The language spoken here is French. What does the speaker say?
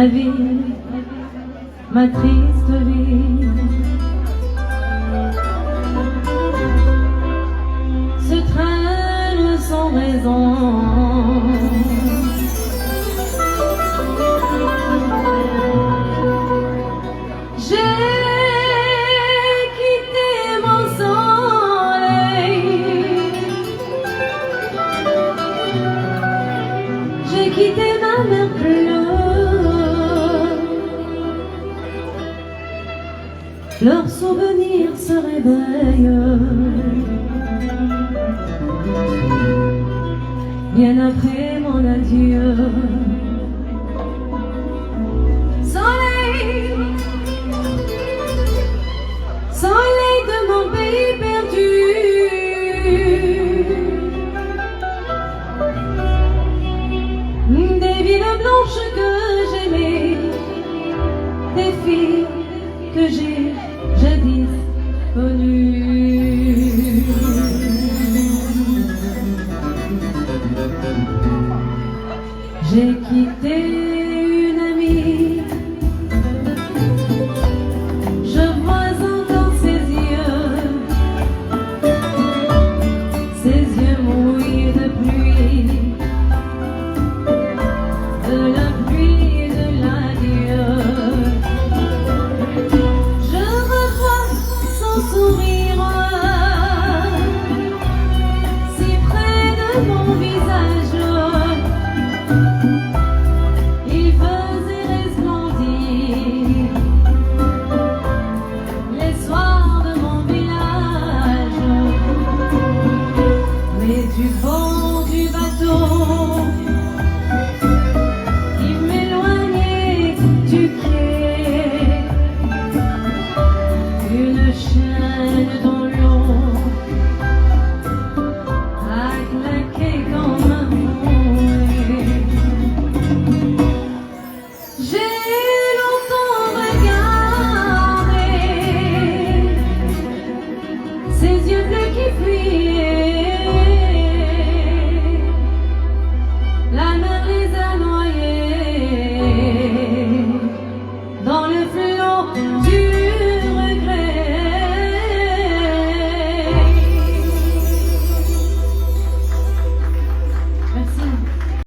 ma vie, ma triste vie se traîne sans raison. J'ai quitté mon soleil, j'ai quitté ma mer bleue. Leurs souvenirs se réveillent bien après mon adieu. Soleil, soleil de mon pays perdu, des villes blanches que j'aimais, des filles que j'ai jadis